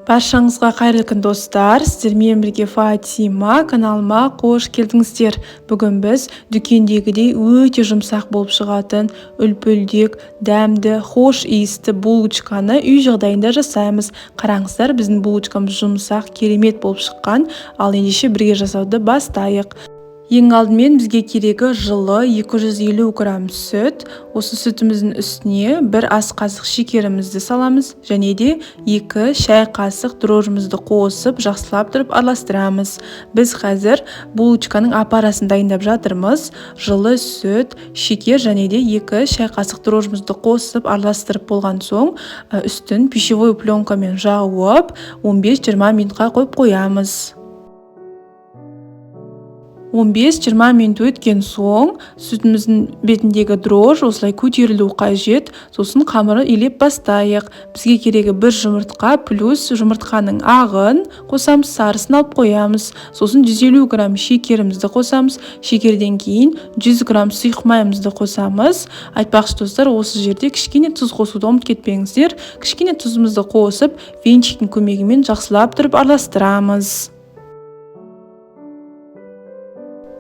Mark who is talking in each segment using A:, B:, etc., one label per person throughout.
A: Баршаңызға қайырлы күн достар, сіздермен бірге Фатима, каналыма қош келдіңіздер. Бүгін біз дүкендегідей өте жұмсақ болып шығатын үлпілдек, дәмді, хош иісті булочканы үй жағдайында жасаймыз. Қараңыздар, біздің булочкамыз жұмсақ, керемет болып шыққан. Ал ендеше бірге жасауды бастайық. Ең алдымен бізге керегі жылы 250 грамм сүт. Осы сүтіміздің үстіне 1 ас қасық шекерімізді саламыз және де 2 шай қасық дрожжымызды қосып, жақсылап тұрып араластырамыз. Біз қазір булочканың апарасын дайындап жатырмыз. Жылы сүт, шекер және де 2 шай қасық дрожжымызды қосып араластырып болған соң, үстін пищевой пленкамен жауып, 15-20 минутқа қойып қоямыз. 15-20 минут өткен соң, сүтіміздің бетіндегі дрожж осылай көтерілу қажет. Сосын қамыры илеп бастайық. Бізге керегі 1 жұмыртқа плюс жұмыртқаның ағын қосамыз, сарысын алып қоямыз. Сосын 150 грамм шекерімізді қосамыз. Шекерден кейін 100 грамм сұйық майымызды қосамыз. Айтпақшы достар, осы жерде кішкене тұз қосуды ұмытып кетпеңіздер. Кішкене тұзымызды қосып, венчиктің көмегімен жақсылап тұрып араластырамыз.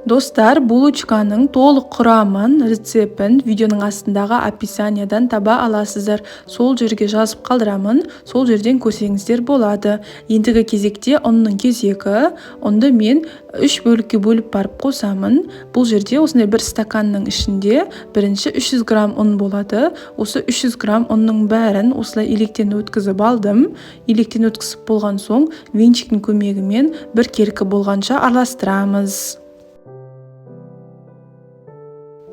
A: Достар, булочканың толық құрамын, рецептін видеоның астындағы описаниядан таба аласыздар. Сол жерге жазып қалдырамын, сол жерден көрсеңіздер болады. Ендігі кезекте ұнның кезегі. Ұнды мен 3 бөлікке бөліп барып қосамын. Бұл жерде осындай 1 стаканның ішінде бірінші 300 грамм ұн болады. Осы 300 грамм ұнның бәрін осылай електен өткізіп алдым. Електен өткізіп болған соң, венчиктің көмегімен бір керкі болғанша араластырамыз.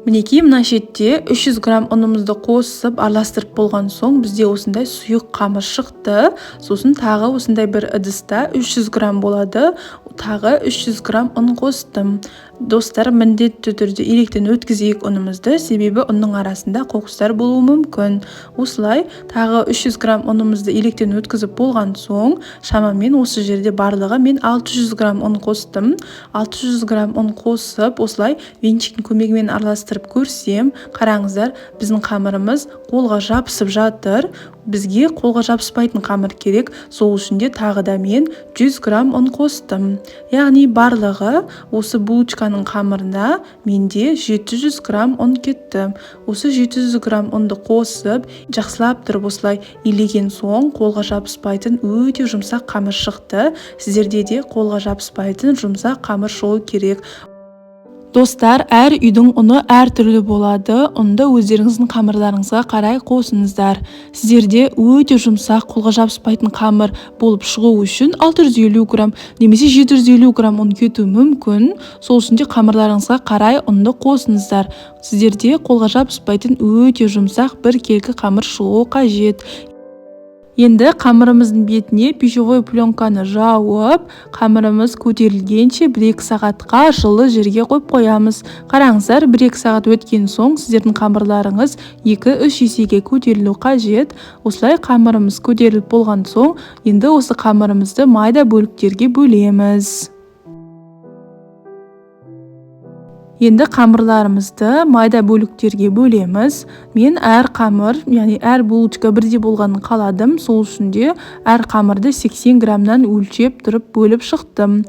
A: Мінекей, мына шетте 300 грамм ұнымызды қосып араластырып болған соң, бізде осындай сұйық қамыр шықты. Сосын тағы осындай бір ыдыста 300 грамм болады. Тағы 300 грамм ұн қостым. Достар, міндетті түрде електен өткізейік ұнымызды, себебі ұнның арасында қоқыстар болуы мүмкін. Осылай тағы 300 грамм ұнымызды електен өткізіп болған соң, шамамен осы жерде барлығы мен 600 грамм ұн қостым. 600 грамм ұн қосып, осылай венчиктің көмегімен араластырып көрсем, қараңыздар, біздің қамырымыз қолға жабысып жатыр. Бізге қолға жабыспайтын қамыр керек, сол үшін де тағы да мен 100 грамм ұн қостым. Яғни барлығы осы булочканың қамырына менде 700 грамм ұн кетті. Осы 700 грамм ұнды қосып, жақсылап тұрып осылай илеген соң, қолға жабыспайтын өте жұмсақ қамыр шықты. Сіздерде де қолға жабыспайтын жұмсақ қамыр шығу керек. Достар, әр үйдің ұны әр түрлі болады. Ұнды өздеріңіздің қамырларыңызға қарай қосыңыздар. Сіздерде өте жұмсақ, қолға жабыспайтын қамыр болып шығу үшін 650 грамм немесе 750 грамм ұн кетуі мүмкін. Сол үшін де қамырларыңызға қарай ұнды қосыңыздар. Сіздерде қолға жабыспайтын өте жұмсақ бір келкі қамыр шығуы қажет. Енді қамырымыздың бетіне пищевой пленканы жауып, қамырымыз көтерілгенше 1-2 сағатқа жылы жерге қойып қоямыз. Қараңыздар, 1-2 сағат өткен соң, сіздердің қамырларыңыз 2-3 есеге көтерілу қажет. Осылай қамырымыз көтеріліп болған соң, енді осы қамырымызды майда бөліктерге бөлеміз. Енді қамырларымызды майда бөліктерге бөлеміз. Мен әр қамыр, яғни әр булочка бірдей болғанын қаладым. Сол үшін де әр қамырды 80 граммнан өлшеп тұрып бөліп шықтым.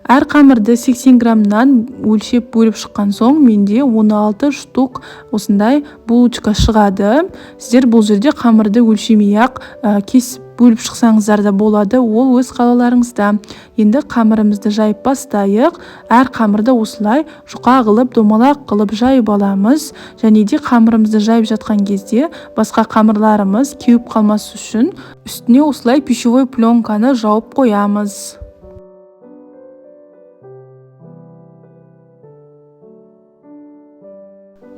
A: Әр қамырды 80 граммнан өлшеп бөліп шыққан соң, менде 16 штук осындай булочка шығады. Сіздер бұл жерде қамырды өлшемей-ақ кесіп бөліп шықсаңыздар да болады, ол өз қалаларыңызда. Енді қамырымызды жайып бастайық. Әр қамырды осылай жұқа қылып, домалақ қылып жайып аламыз. Және де қамырымызды жайып жатқан кезде басқа қамырларымыз кеуіп қалмас үшін үстіне осылай пищевой пленканы жауып қоямыз.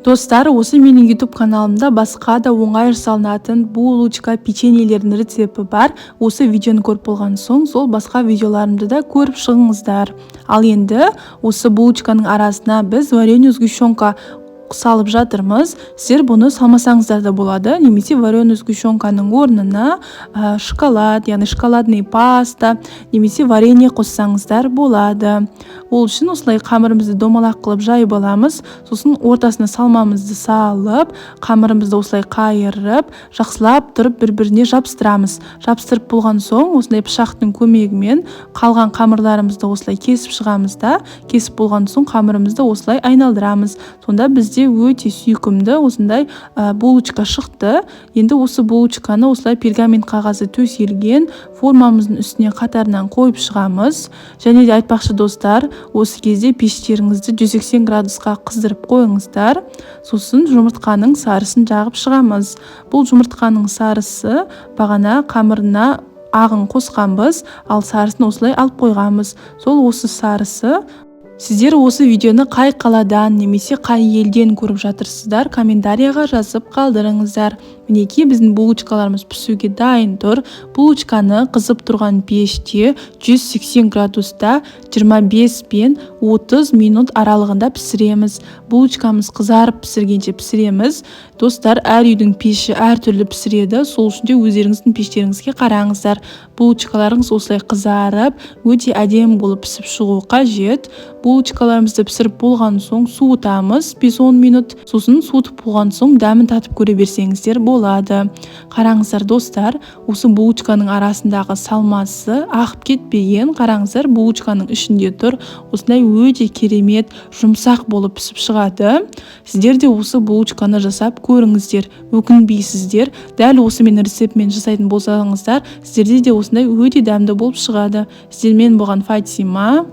A: Достар, осы менің YouTube каналымда басқа да оңай жасалынатын булочка, печеньелердің рецепті бар. Осы видеоны көріп болған соң, сол басқа видеоларымды да көріп шығыңыздар. Ал енді осы булочканың арасына біз вареный сгущенка салып жатырмыз. Сіздер бұны салмасаңыздар да болады. Немесе вареный сгущенканың орнына шоколад, яғни шоколадный паста, немесе варенье қоссаңыздар болады. Ол үшін осылай қамырымызды домалақ қылып жайып аламыз. Сосын ортасына салмамызды салып, қамырымызды осылай қайырып, жақсылап тұрып бір-біріне жабыстырамыз. Жабыстырып болған соң, осылай пышақтың көмегімен қалған қамырларымызды осылай кесіп шығамыз да, кесіп болған соң қамырымызды осылай айналдырамыз. Сонда бізде өте сүйкімді осындай булочка шықты. Енді осы булочканы осылай пергамент қағазы төселген формамыздың үстіне қатарынан қойып шығамыз. Және де айтпақшы достар, осы кезде пештеріңізді 180 градусқа қыздырып қойыңыздар. Сосын жұмыртқаның сарысын жағып шығамыз. Бұл жұмыртқаның сарысы бағана қамырына ағын қосқанбыз, ал сарысын осылай алып қойғанбыз. Сол осы сарысы. Сіздер осы видеоны қай қаладан немесе қай елден көріп жатырсыздар, комментарияға жазып қалдырыңыздар. Мінекей біздің булочкаларымыз пісуге дайын тұр. Булочканы қызып тұрған пеште 180 градуста 25 пен 30 минут аралығында пісіреміз. Булочкамыз қызарып пісіргенше пісіреміз. Достар, әр үйдің пеші әртүрлі пісіреді. Сол үшін де өздеріңіздің пештеріңізге қараңыздар. Булочкаларыңыз осылай қызарып, өте әдемі болып пісіп шығу қажет. Булочкаларымызды пісіріп болған соң суытамыз 5-10 минут. Сосын суытып болған соң дәмін татып көре берсеңіздер болады. Қараңыздар достар, осы булочканың арасындағы салмасы ағып кетпеген. Қараңыздар, булочканың ішінде тұр. Осындай өте керемет, жұмсақ болып пісіп шығады. Сіздер де осы булочканы жасап көріңіздер, өкінбейсіздер. Дәл осы мен рецептімен жасайтын болсаңыздар, сіздерде де осындай өте дәмді болып шығады. Сіздермен болған Фатима.